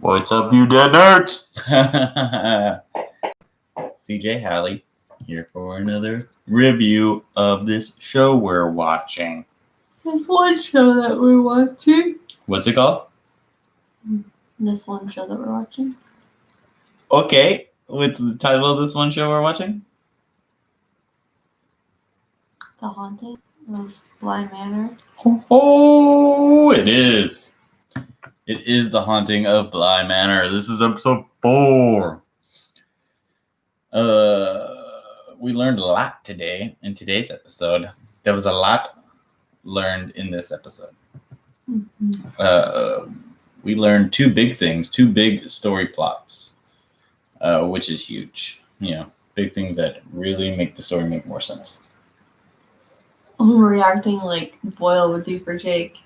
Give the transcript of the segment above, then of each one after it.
What's up, you dead nerds? CJ Halley here for another review of this show we're watching. This one show that we're watching. What's it called? This one show that we're watching. Okay, what's the title of this one show we're watching? The Haunting of Bly Manor. Oh, it is. It is The Haunting of Bly Manor. This is episode 4. We learned a lot today in today's episode. There was a lot learned in this episode. Mm-hmm. We learned two big things, two big story plots, which is huge. You know, big things that really make the story make more sense. I'm reacting like Boyle would do for Jake.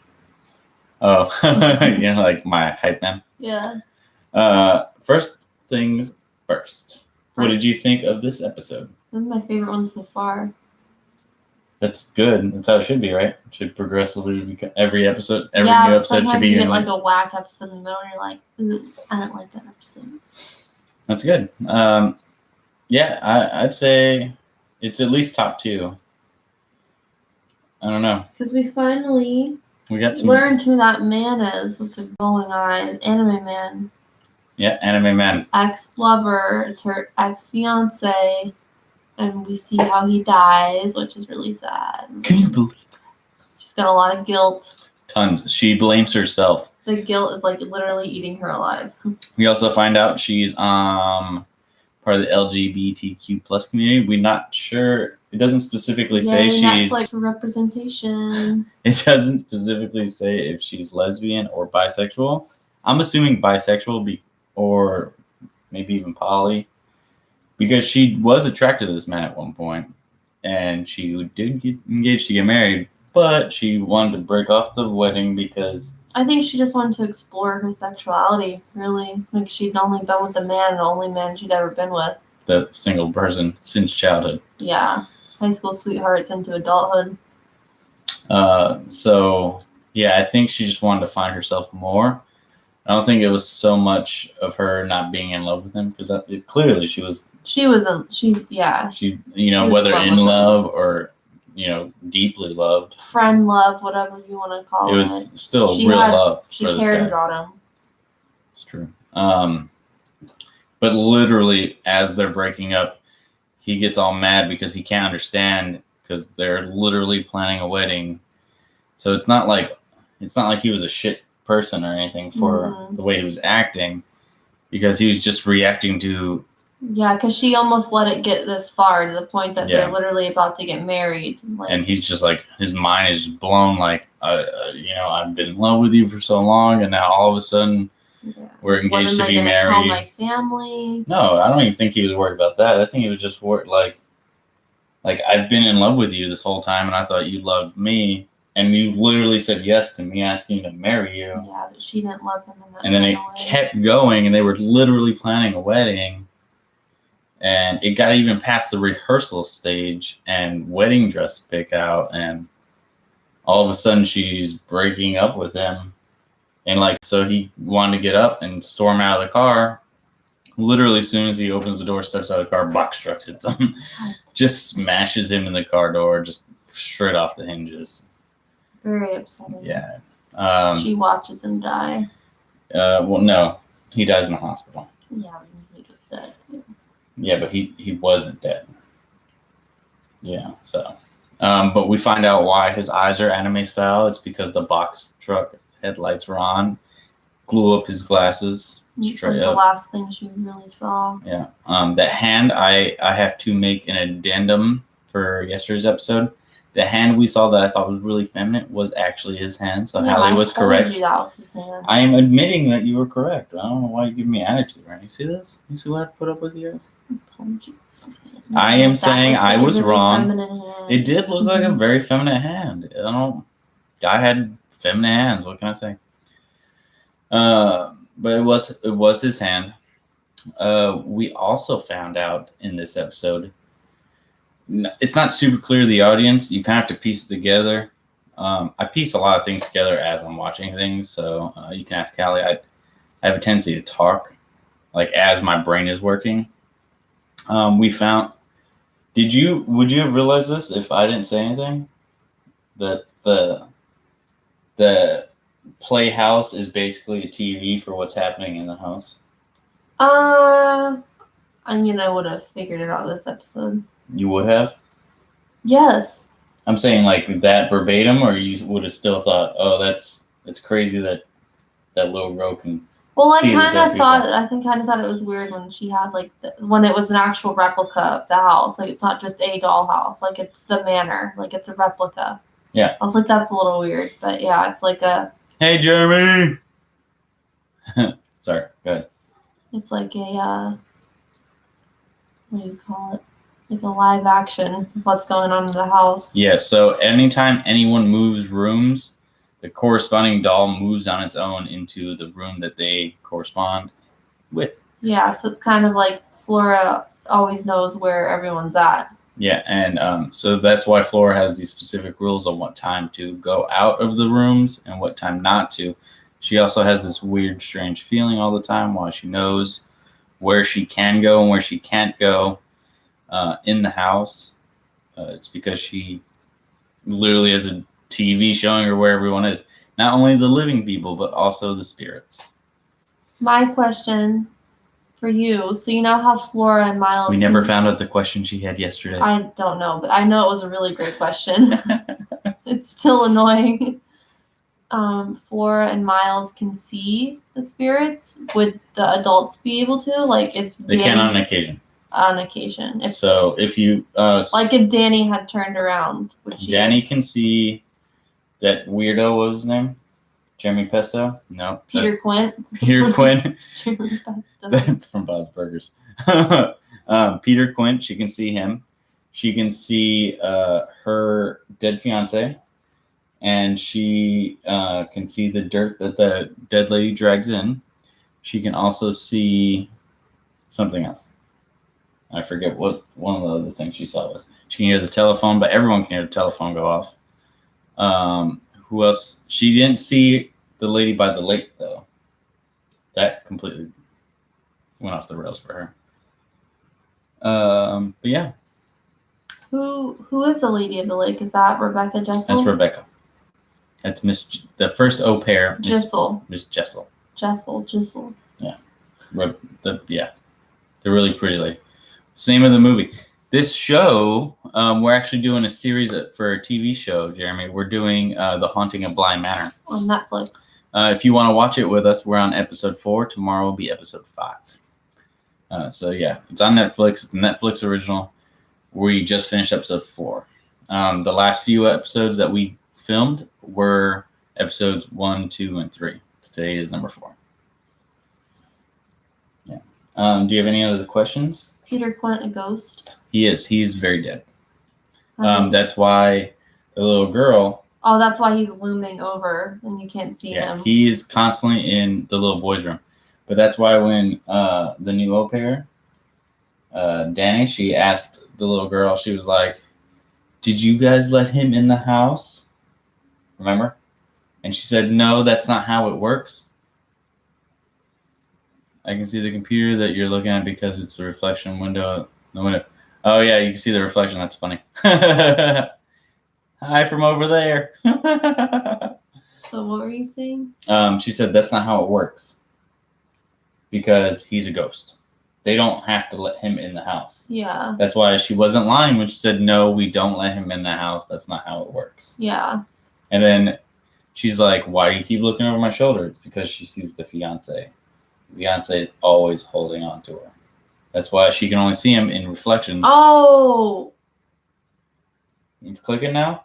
Oh, you know, like my hype man. Yeah. First things first. What did you think of this episode? This is my favorite one so far. That's good. That's how it should be, right? It should progressively become every new episode should be. Sometimes you get like a whack episode in the middle, and you're like, "Ooh, I don't like that episode." That's good. Yeah, I'd say it's at least top 2. I don't know. Because we finally got learned who that man is with the glowing eyes, anime man. Yeah, anime man. Ex-lover. It's her ex-fiance. And we see how he dies, which is really sad. Can you believe that? She's got a lot of guilt. Tons. She blames herself. The guilt is like literally eating her alive. We also find out she's part of the LGBTQ plus community. We're not sure. It doesn't specifically say she's Netflix representation. It doesn't specifically say if she's lesbian or bisexual. I'm assuming bisexual or maybe even poly. Because she was attracted to this man at one point, and she did get engaged to get married, but she wanted to break off the wedding because... I think she just wanted to explore her sexuality, really. Like, she'd only been with the man, the only man she'd ever been with. The single person since childhood. Yeah. High school sweethearts into adulthood. So, yeah, I think she just wanted to find herself more. I don't think it was so much of her not being in love with him, because clearly she was... She, you know, whether in love or, you know, deeply loved. Friend love, whatever you want to call it. It was still real love for this guy. She cared about him. It's true. But literally, as they're breaking up, he gets all mad because he can't understand, because they're literally planning a wedding. So it's not like he was a shit person or anything for the way he was acting, because he was just reacting to... Yeah, because she almost let it get this far to the point that they're literally about to get married. Like, and he's just like, his mind is just blown. Like, you know, I've been in love with you for so long, and now all of a sudden we're engaged to be married. Tell my family? No, I don't even think he was worried about that. I think he was just worried, like I've been in love with you this whole time, and I thought you loved me, and you literally said yes to me asking to marry you. Yeah, but she didn't love him in that. And then it kept going, and they were literally planning a wedding. And it got even past the rehearsal stage and wedding dress pick out, and all of a sudden she's breaking up with him. And like, so he wanted to get up and storm out of the car. Literally, as soon as he opens the door, steps out of the car, box truck hits him. Just smashes him in the car door, just straight off the hinges. Very upsetting. Yeah. She watches him die. Well, no, he dies in the hospital. Yeah, he just dead. Yeah, but he wasn't dead. Yeah, so. But we find out why his eyes are anime style. It's because the box truck headlights were on. Glue up his glasses. Straight up. The last thing she really saw. Yeah. The hand, I have to make an addendum for yesterday's episode. The hand we saw that I thought was really feminine was actually his hand. So Hallie was correct. You that was his hand. I am admitting that you were correct. I don't know why you give me attitude, right? You see this? You see what I put up with you guys? I am saying I was wrong. It did look like a very feminine hand. I had feminine hands. What can I say? But it was his hand. We also found out in this episode, it's not super clear to the audience. You kind of have to piece it together. I piece a lot of things together as I'm watching things, so you can ask Callie. I have a tendency to talk, like as my brain is working. We found. Would you have realized this if I didn't say anything? That the playhouse is basically a TV for what's happening in the house. I mean, I would have figured it out this episode. You would have? Yes. I'm saying like that verbatim, or you would have still thought, oh, it's crazy that little girl can. Well, I see the kind dead of people. thought it was weird when she had like when it was an actual replica of the house. Like it's not just a dollhouse. Like it's the manor. Like it's a replica. Yeah. I was like, that's a little weird, but yeah, it's like a. Hey, Jeremy. Sorry. Go ahead. It's like a what do you call it? Like a live action of what's going on in the house. Yeah. So anytime anyone moves rooms, the corresponding doll moves on its own into the room that they correspond with. Yeah, so it's kind of like Flora always knows where everyone's at. Yeah, and so that's why Flora has these specific rules on what time to go out of the rooms and what time not to. She also has this weird, strange feeling all the time while she knows where she can go and where she can't go in the house. It's because she literally has a TV showing her where everyone is. Not only the living people, but also the spirits. My question for you, so you know how Flora and Miles... We never found out the question she had yesterday. I don't know, but I know it was a really great question. It's still annoying. Flora and Miles can see the spirits. Would the adults be able to? Like if They can on occasion. On occasion. If you... like if Danny had turned around, would she... Danny can see that weirdo, what was his name? Jeremy Pesto? No. Peter Quint. Peter Quint. Jeremy Pesto. That's from Bob's Burgers. Peter Quint, she can see him. She can see her dead fiance. And she can see the dirt that the dead lady drags in. She can also see something else. I forget what one of the other things she saw was. She can hear the telephone, but everyone can hear the telephone go off. Who else? She didn't see the lady by the lake, though. That completely went off the rails for her. But yeah. Who is the lady of the lake? Is that Rebecca Jessel? That's Rebecca. That's the first au pair. Jessel. Miss Jessel. Jessel. Yeah. Yeah. They're really pretty lady. It's the name of the movie. This show, we're actually doing a series for a TV show, Jeremy. We're doing The Haunting of Bly Manor. On Netflix. If you want to watch it with us, we're on episode 4. Tomorrow will be episode 5. So yeah, it's on Netflix. It's a Netflix original. We just finished episode 4. The last few episodes that we filmed were episodes 1, 2, and 3. Today is number 4. Yeah. Do you have any other questions? Is Peter Quint a ghost? He is. He's very dead. That's why the little girl... Oh, that's why he's looming over and you can't see him. He's constantly in the little boy's room. But that's why when the new au pair, Danny, she asked the little girl, she was like, "Did you guys let him in the house?" Remember? And she said, "No, that's not how it works. I can see the computer that you're looking at because it's the reflection window. The window. Oh, yeah, you can see the reflection. That's funny." Hi from over there. So what were you saying? She said that's not how it works because he's a ghost. They don't have to let him in the house. Yeah. That's why she wasn't lying when she said, "No, we don't let him in the house. That's not how it works." Yeah. And then she's like, "Why do you keep looking over my shoulder?" It's because she sees the fiance. The fiance is always holding on to her. That's why she can only see him in reflection. Oh. It's clicking now?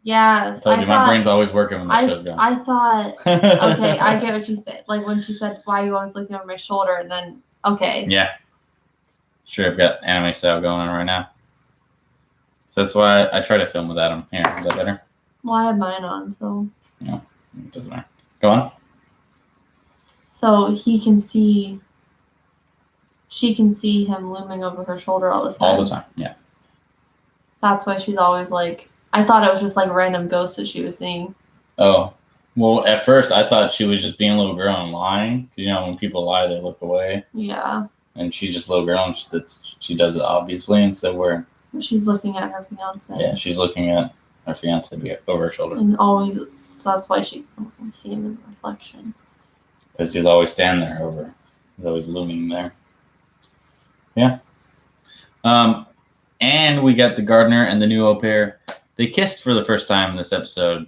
Yes. I told you, my brain's always working when the show's going. I thought, okay, I get what you said. Like when she said, "Why are you always looking over my shoulder?" And then, okay. Yeah. Sure, I've got anime style going on right now. So that's why I try to film without him. Here, is that better? Well, I had mine on, so. No, it doesn't matter. Go on. So she can see him looming over her shoulder all the time. All the time, yeah. That's why she's always like, I thought it was just like random ghosts that she was seeing. Oh, Well, at first I thought she was just being a little girl and lying. 'Cause, you know, when people lie, they look away. Yeah. And she's just a little girl, and she does it obviously. And so She's looking at her fiance. yeah, she's looking at her fiance over her shoulder. And always, so that's why she can see him in the reflection. Because he's always standing there over. He's always looming there. Yeah. And we got the gardener and the new au pair. They kissed for the first time in this episode,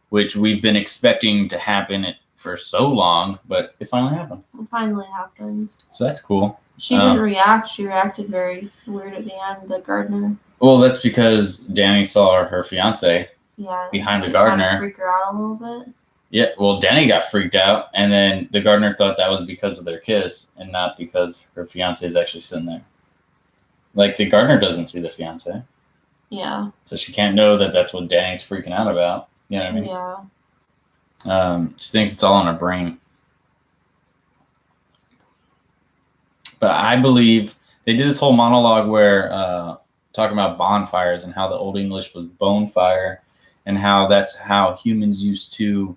which we've been expecting to happen for so long, but it finally happened. It finally happened. So that's cool. She didn't react. She reacted very weird at the end, the gardener. Well, that's because Danny saw her fiance behind the gardener. Freak her out a little bit. Yeah, well, Danny got freaked out, and then the gardener thought that was because of their kiss and not because her fiance is actually sitting there. Like, the gardener doesn't see the fiance. Yeah. So she can't know that that's what Danny's freaking out about. You know what I mean? Yeah. She thinks it's all in her brain. But I believe they did this whole monologue where talking about bonfires and how the Old English was bonfire and how that's how humans used to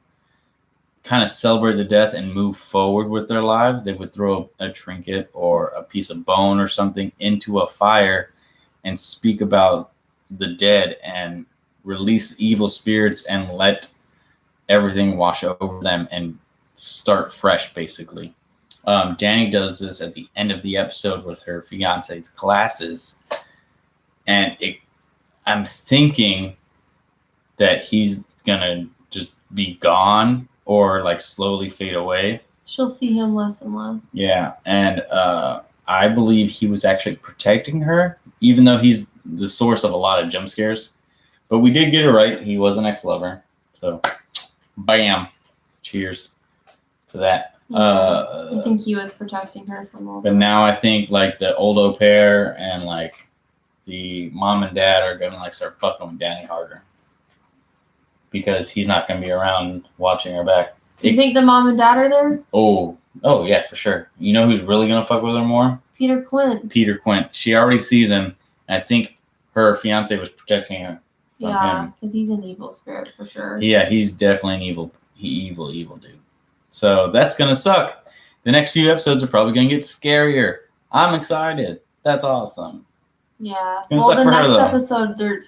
kind of celebrate their death and move forward with their lives. They would throw a trinket or a piece of bone or something into a fire and speak about the dead and release evil spirits and let everything wash over them and start fresh, basically. Danny does this at the end of the episode with her fiance's glasses, and I'm thinking that he's gonna just be gone or like slowly fade away. She'll see him less and less. Yeah, and I believe he was actually protecting her, even though he's the source of a lot of jump scares. But we did get it right. He was an ex-lover. So, bam. Cheers to that. I think he was protecting her from all But now I think like the old au pair and like the mom and dad are going to like start fucking with Danny harder. Because he's not going to be around watching her back. You think the mom and dad are there? Oh, yeah, for sure. You know who's really going to fuck with her more? Peter Quint. Peter Quint. She already sees him. And I think her fiance was protecting her. Yeah, because he's an evil spirit for sure. Yeah, he's definitely an evil dude. So that's going to suck. The next few episodes are probably going to get scarier. I'm excited. That's awesome. Yeah. It's gonna suck for her, though. Episode, they're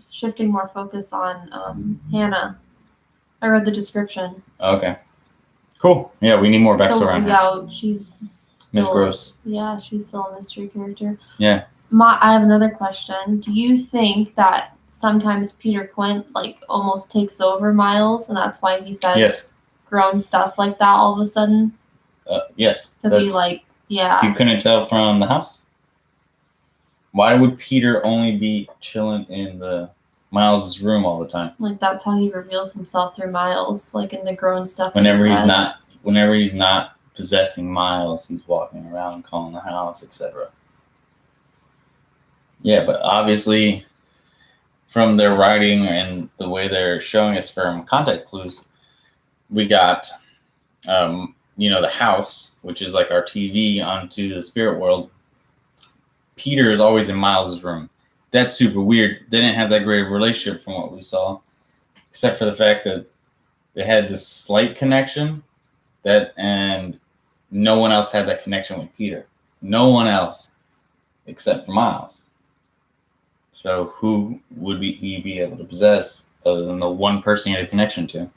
shifting more focus on Hannah. I read the description. Okay. Cool. Yeah, we need more backstory on her. Yeah, she's Miss Gross. Yeah, she's still a mystery character. Yeah. I have another question. Do you think that sometimes Peter Quint like almost takes over Miles, and that's why he says grown stuff like that all of a sudden? Yes. Because he You couldn't tell from the house? Why would Peter only be chilling in the Miles' room all the time? Like that's how he reveals himself through Miles, like in the grown stuff. Whenever he's not possessing Miles, he's walking around calling the house, etc. Yeah, but obviously from their writing and the way they're showing us from contact clues, we got the house, which is like our TV onto the spirit world. Peter is always in Miles' room. That's super weird. They didn't have that great of a relationship from what we saw, except for the fact that they had this slight connection and no one else had that connection with Peter. No one else except for Miles. So who would he be able to possess other than the one person he had a connection to?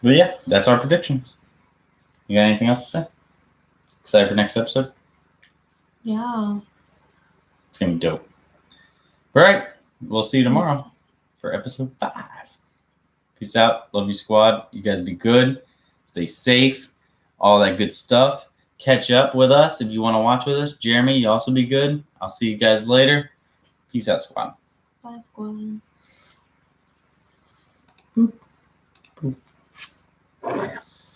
But yeah, that's our predictions. You got anything else to say? Excited for next episode? Yeah. It's going to be dope. All right. We'll see you tomorrow for episode 5. Peace out. Love you, squad. You guys be good. Stay safe. All that good stuff. Catch up with us if you want to watch with us. Jeremy, you also be good. I'll see you guys later. Peace out, squad. Bye, squad. Boop. Boop.